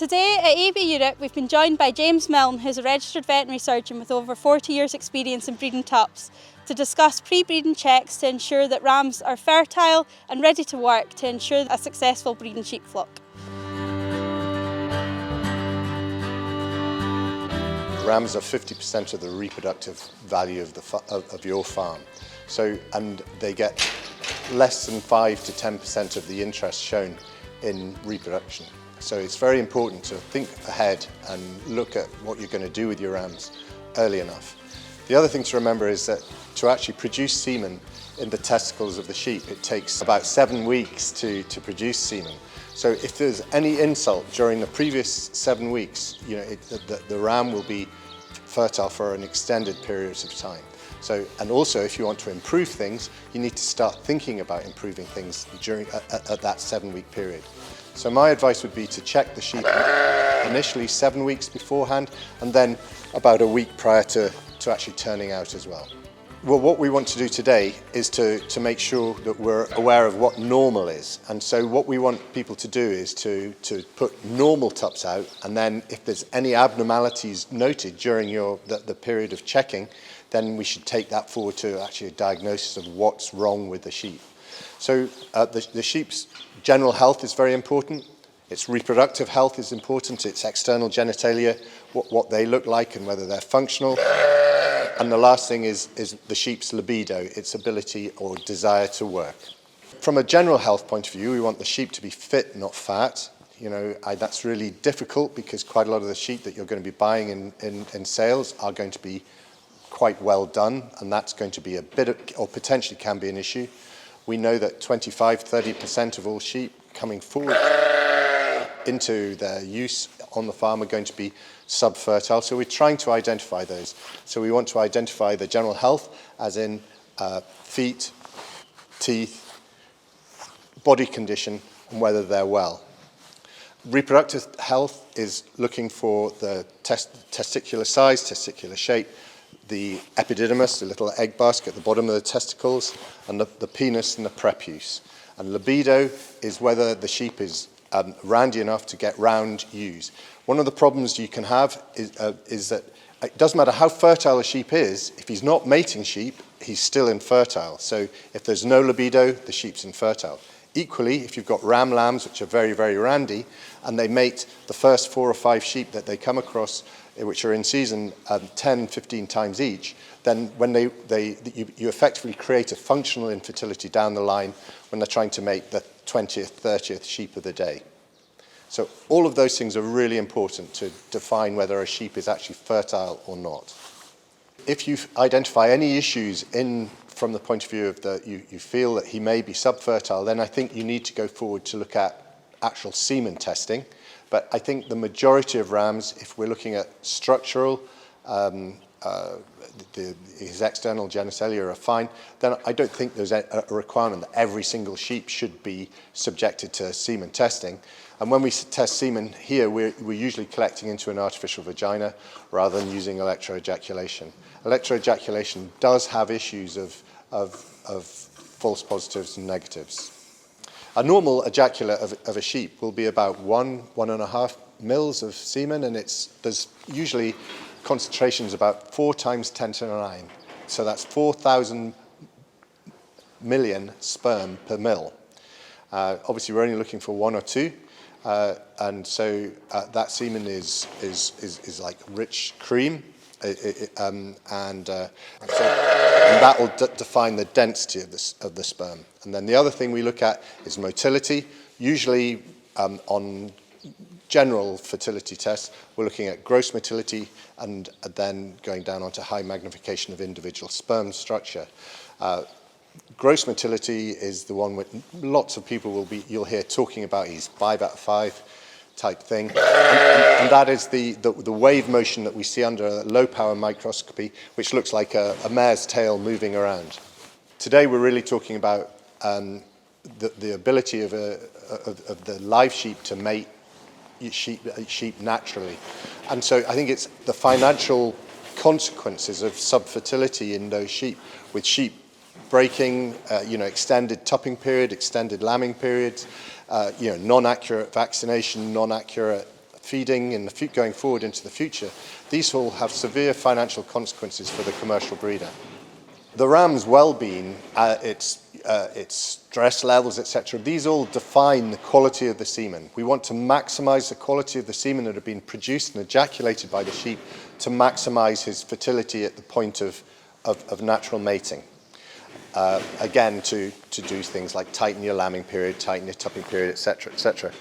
Today at AB Europe we've been joined by James Mylne, who's a registered veterinary surgeon with over 40 years experience in breeding tups, to discuss pre-breeding checks to ensure that rams are fertile and ready to work to ensure a successful breeding sheep flock. Rams are 50% of the reproductive value of your farm. And they get less than 5 to 10% of the interest shown in reproduction. So it's very important to think ahead and look at what you're going to do with your rams early enough. The other thing to remember is that to actually produce semen in the testicles of the sheep, it takes about 7 weeks to produce semen. So if there's any insult during the previous 7 weeks, the ram will be fertile for an extended period of time. And also, if you want to improve things, you need to start thinking about improving things at that 7-week period. So my advice would be to check the sheep initially 7 weeks beforehand, and then about a week prior to actually turning out as well. Well, what we want to do today is to make sure that we're aware of what normal is. And so what we want people to do is to put normal tups out, and then if there's any abnormalities noted during the period of checking, then we should take that forward to actually a diagnosis of what's wrong with the sheep. So the sheep's general health is very important. Its reproductive health is important. Its external genitalia, what they look like and whether they're functional. And the last thing is the sheep's libido, its ability or desire to work. From a general health point of view, we want the sheep to be fit, not fat. That's really difficult because quite a lot of the sheep that you're going to be buying in sales are going to be quite well done, and that's going to be or potentially can be an issue. We know that 25–30% of all sheep coming forward into their use on the farm are going to be subfertile, so we're trying to identify those. So we want to identify the general health, as in feet, teeth, body condition, and whether they're well. Reproductive health is looking for the testicular size, testicular shape, the epididymis, the little egg basket at the bottom of the testicles, and the penis and the prepuce. And libido is whether the sheep is roundy enough to get round ewes. One of the problems you can have is that it doesn't matter how fertile a sheep is, if he's not mating sheep, he's still infertile. So if there's no libido, the sheep's infertile. Equally, if you've got ram lambs, which are very, very randy, and they mate the first 4 or 5 sheep that they come across, which are in season 10, 15 times each, then when you effectively create a functional infertility down the line when they're trying to mate the 20th, 30th sheep of the day. So all of those things are really important to define whether a sheep is actually fertile or not. If you identify any issues from the point of view of you feel that he may be subfertile, then I think you need to go forward to look at actual semen testing. But I think the majority of rams, if we're looking at structural, his external genitalia are fine, then I don't think there's a requirement that every single sheep should be subjected to semen testing. And when we test semen here, we're usually collecting into an artificial vagina rather than using electroejaculation. Electroejaculation does have issues of false positives and negatives. A normal ejaculate of a sheep will be about 1–1.5 mils of semen, and there's usually concentrations about 4 times 10 to the 9. So that's 4,000 million sperm per mil. Obviously, we're only looking for 1 or 2, and so that semen is like rich cream, and that will define the density of the sperm. And then the other thing we look at is motility. Usually on general fertility tests, we're looking at gross motility and then going down onto high magnification of individual sperm structure. Gross motility is the one with lots of people you'll hear talking about. He's 5 out of 5 type thing, and that is the wave motion that we see under a low power microscopy, which looks like a mare's tail moving around. Today we're really talking about the ability of the live sheep to mate sheep naturally. And so I think it's the financial consequences of subfertility in those sheep, with sheep breaking, extended tupping period, extended lambing periods, non-accurate vaccination, non-accurate feeding going forward into the future, these will have severe financial consequences for the commercial breeder. The ram's well-being, its stress levels, etc., these all define the quality of the semen. We want to maximise the quality of the semen that have been produced and ejaculated by the sheep to maximise his fertility at the point of natural mating. Again, to do things like tighten your lambing period, tighten your tupping period, etc., etc.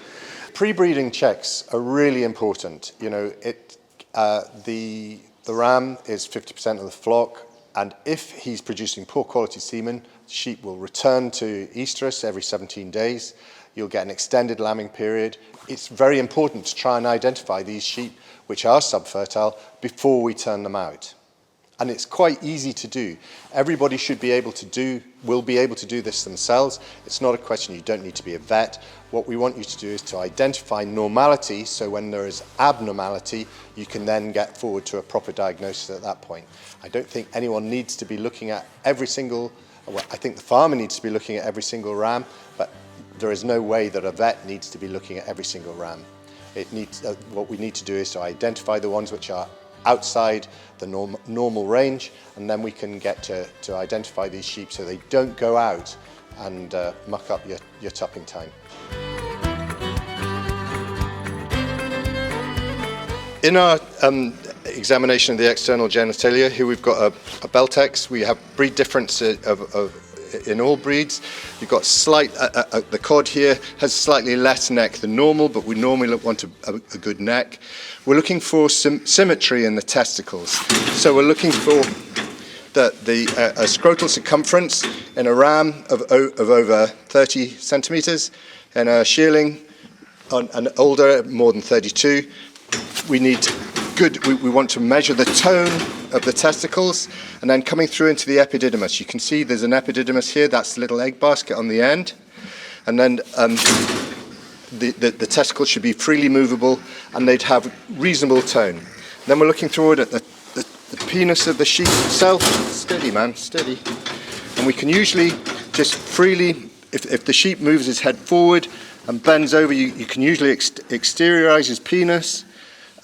Pre-breeding checks are really important. You know, the ram is 50% of the flock, and if he's producing poor quality semen, the sheep will return to estrus every 17 days. You'll get an extended lambing period. It's very important to try and identify these sheep which are subfertile before we turn them out. And it's quite easy to do. Everybody will be able to do this themselves. It's not a question, you don't need to be a vet. What we want you to do is to identify normality, so when there is abnormality, you can then get forward to a proper diagnosis at that point. I don't think anyone needs to be looking at every single, well, I think the farmer needs to be looking at every single ram, but there is no way that a vet needs to be looking at every single ram. What we need to do is to identify the ones which are outside the normal range, and then we can get to identify these sheep so they don't go out and muck up your tupping time. In our examination of the external genitalia, here we've got a Beltex. We have breed difference in all breeds. You've got the cod here has slightly less neck than normal, but we normally want a good neck. We're looking for some symmetry in the testicles. So we're looking for a scrotal circumference in a ram of over 30 centimeters, and a shearling and older, more than 32. We want to measure the tone of the testicles, and then coming through into the epididymis. You can see there's an epididymis here, that's the little egg basket on the end, and then the testicles should be freely movable and they'd have reasonable tone. Then we're looking forward at the penis of the sheep itself. Steady, man, steady. And we can usually just freely, if the sheep moves his head forward and bends over, you can usually exteriorize his penis.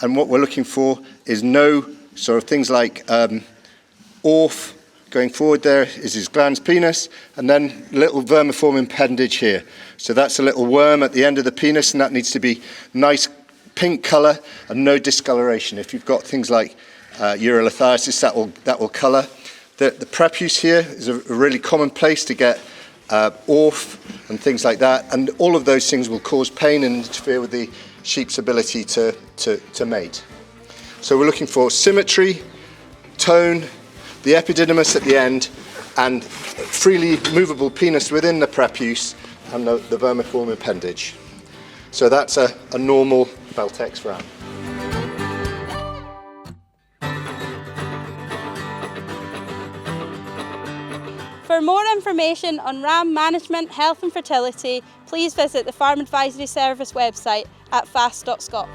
And what we're looking for is no sort of things like ORF. Going forward there is his glans penis, and then little vermiform appendage here. So that's a little worm at the end of the penis, and that needs to be nice pink colour and no discoloration. If you've got things like urolithiasis, that will colour. The prepuce here is a really common place to get ORF and things like that, and all of those things will cause pain and interfere with the sheep's ability to mate. So we're looking for symmetry, tone, the epididymis at the end, and freely movable penis within the prepuce and the vermiform appendage. So that's a normal Beltex ram. For more information on ram management, health and fertility, please visit the Farm Advisory Service website at fast.scot.